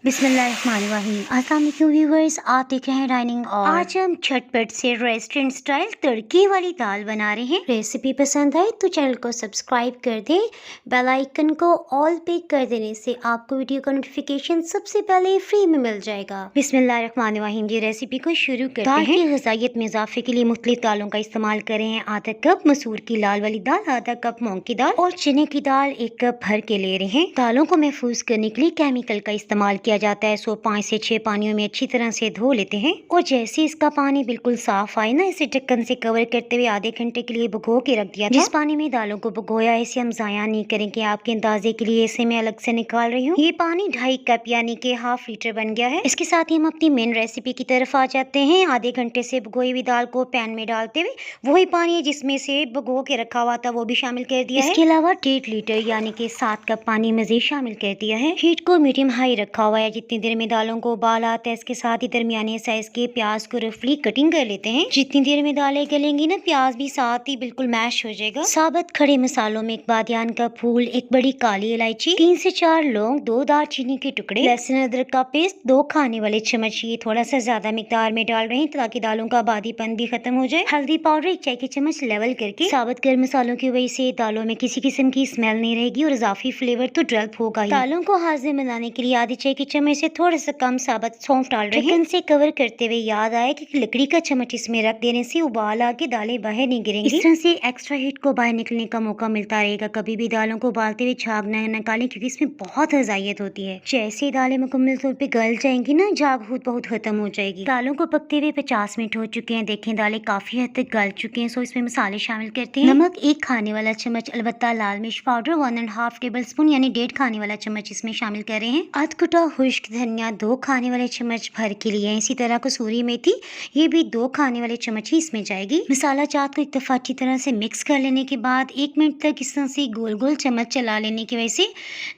बिस्मिल्लाहिर्रहमानिर्रहीम। अस्सलाम वालेकुम व्यूअर्स, आप देख रहे हैं डाइनिंग और आज हम झटपट से रेस्टोरेंट स्टाइल तड़के वाली दाल बना रहे हैं। रेसिपी पसंद आए तो चैनल को सब्सक्राइब कर दें, बेल आइकन को ऑल पे कर देने से आपको वीडियो का नोटिफिकेशन सबसे पहले फ्री में मिल जाएगा। बिस्मिल्लाहिर्रहमानिर्रहीम जी, रेसिपी को शुरू करते हैं। दाल की ग़िज़ाइयत में इजाफे के लिए मुख्तलिफ दालों का इस्तेमाल कर रहे हैं। आधा कप मसूर की लाल वाली दाल, आधा कप मूंग की दाल और चने की दाल 1 कप भर के ले रहे हैं। दालों को महफूज करने के लिए केमिकल का इस्तेमाल किया जाता है। 5 से 6 पानियों में अच्छी तरह से धो लेते हैं और जैसे इसका पानी बिल्कुल साफ आए ना, इसे ढक्कन से कवर करते हुए आधे घंटे के लिए भिगो के रख दिया था। जिस पानी में दालों को भिगोया है इसे हम ज़ाया नहीं करेंगे। आपके अंदाजे के लिए इसे मैं अलग से निकाल रही हूँ। ये पानी 2.5 कप यानी कि ½ लीटर बन गया है। इसके साथ ही हम अपनी मेन रेसिपी की तरफ आ जाते हैं। आधे घंटे से भिगोई हुई दाल को पैन में डालते हुए वही पानी जिसमें से भिगो के रखा हुआ था वो भी शामिल कर दिया है। इसके अलावा 1.5 लीटर यानी कि 7 कप पानी मजीद शामिल कर दिया है। हीट को मीडियम हाई रखा हुआ है। जितनी देर में दालों को उबाल आता है इसके साथ ही दरमियाने साइज के प्याज को रफली कटिंग कर लेते हैं। जितनी देर में दालें गलेंगी ना, प्याज भी साथ ही बिल्कुल मैश हो जाएगा। साबुत खड़े मसालों में 1 बादियान का फूल, 1 बड़ी काली इलायची, 3 से 4 लौंग, 2 दालचीनी के टुकड़े, लहसुन अदरक का पेस्ट 2 खाने वाले चम्मच, ये थोड़ा सा ज्यादा मिकदार में डाल रहे हैं ताकि दालों का बादीपन भी खत्म हो जाए। हल्दी पाउडर 1 चाय की चम्मच लेवल करके। साबुत गर्म मसालों की वजह से दालों में किसी किस्म की स्मेल नहीं रहेगी और इजाफी फ्लेवर तो डेवलप होगा ही। दालों को हाजिर बनाने के लिए आधी चाय की चम्मच से थोड़ा सा कम साबुत सौंफ डाल रहे हैं। ढक्कन से कवर करते हुए याद आया कि लकड़ी का चम्मच इसमें रख देने से उबाल आके दालें बाहर नहीं गिरेंगी। इस तरह से एक्स्ट्रा हीट को बाहर निकलने का मौका मिलता रहेगा। कभी भी दालों को उबालते हुए झाग न निकालें क्योंकि इसमें बहुत ग़िज़ाइयत होती है। जैसे दालें मुकम्मल तौर पे गल जाएंगी ना, झाग बहुत खत्म हो जाएगी। दालों को पकते हुए 50 मिनट हो चुके हैं। देखें दालें काफी हद तक गल चुके हैं। सो इसमें मसाले शामिल करते हैं। नमक 1 खाने वाला चम्मच, अलबत्ता लाल मिर्च पाउडर 1.5 टेबल स्पून यानी 1.5 खाने वाला चम्मच इसमें शामिल कर रहे हैं। अध कुटा खुश्क धनिया 2 खाने वाले चम्मच भर के लिए। इसी तरह कसूरी मेथी ये भी 2 खाने वाले चम्मच ही इसमें जाएगी। मसाला चाट को एक दफा अच्छी तरह से मिक्स कर लेने के बाद 1 मिनट तक इस तरह से गोल गोल चम्मच चला लेने की वजह से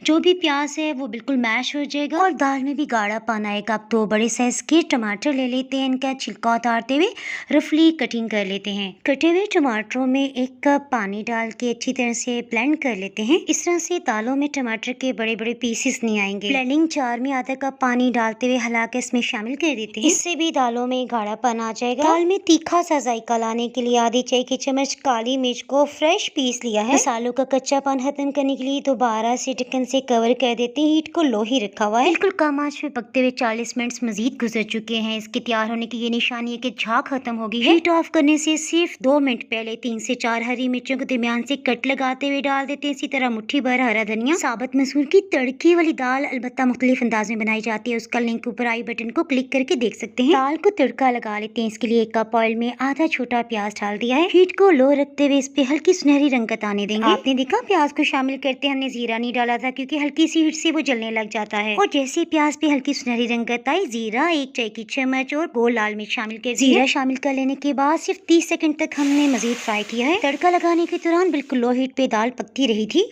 जो भी प्याज है वो बिल्कुल मैश हो जाएगा और दाल में भी गाढ़ापन आएगा। अब 2 बड़े साइज के टमाटर ले लेते हैं। इनका छिलका उतारते हुए रफली कटिंग कर लेते हैं। कटे हुए टमाटरों में 1 कप पानी डाल के अच्छी तरह से ब्लेंड कर लेते हैं। इस तरह से दालों में टमाटर के बड़े बड़े पीसेस नहीं आएंगे। ब्लेंडिंग जार में आधा कप पानी डालते हुए हिला के इसमें शामिल कर देते हैं। इससे भी दालों में गाढ़ापन आ जाएगा। दाल में तीखा सा जायका लाने के लिए आधी चाय की चम्मच काली मिर्च को फ्रेश पीस लिया है। मसालों का कच्चापन खत्म करने के लिए दोबारा से ढक्कन से कवर कर देते हैं। हीट को लो ही रखा हुआ है। बिल्कुल कम आंच पे पकते हुए 40 मिनट मजीद गुजर चुके हैं। इसके तैयार होने की ये निशानी है कि झाग खत्म हो गई है। हीट ऑफ करने से सिर्फ 2 मिनट पहले 3 से 4 हरी मिर्चों को दरमियान से कट लगाते हुए डाल देते हैं। इसी तरह मुट्ठी भर हरा धनिया। साबुत मसूर की तड़के वाली दाल अलबत्ता मुख्तलिफ अंदाज में बनाई जाती है। उसका लिंक ऊपर आई बटन को क्लिक करके देख सकते हैं। दाल को तड़का लगा लेते हैं। इसके लिए 1 कप ऑयल में आधा छोटा प्याज डाल दिया है। हीट को लो रखते हुए इस पे हल्की सुनहरी रंगत आने देंगे। आपने देखा प्याज को शामिल करते हमने जीरा नहीं डाला था क्योंकि हल्की सी हीट से वो जलने लग जाता है। और जैसे प्याज पे हल्की सुनहरी रंगत आई, जीरा 1 चाय की चम्मच और गोल लाल मिर्च शामिल कर दिया। जीरा शामिल कर लेने के बाद सिर्फ 30 सेकंड तक हमने मजीद फ्राई किया है। तड़का लगाने के दौरान बिल्कुल लो हीट पे दाल पकती रही थी।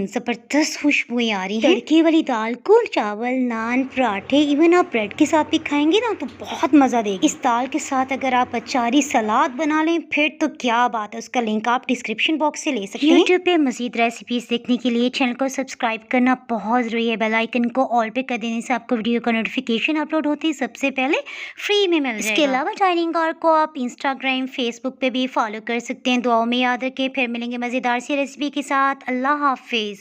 जबरदस्त खुशबुएं आ रही है। तड़के वाली दाल को चावल, नान, पराठे, इवन आप ब्रेड के साथ भी खाएंगे ना तो बहुत मजा देगी। इस दाल के साथ अगर आप अचारी सलाद बना लें फिर तो क्या बात है। उसका लिंक आप डिस्क्रिप्शन बॉक्स से ले सकते हैं। यूट्यूब पे मजीद रेसिपीज देखने के लिए चैनल को सब्सक्राइब करना बहुत जरूरी है। बेल आइकन को ऑल पे कर देने से आपको वीडियो का नोटिफिकेशन अपलोड होते ही सबसे पहले फ्री में मिल जाएगा। इसके अलावा डाइनिंग और को आप इंस्टाग्राम, फेसबुक पे भी फॉलो कर सकते हैं। दुआओं में याद रखें। फिर मिलेंगे मजेदार सी रेसिपी के साथ। अल्लाह हाफिज।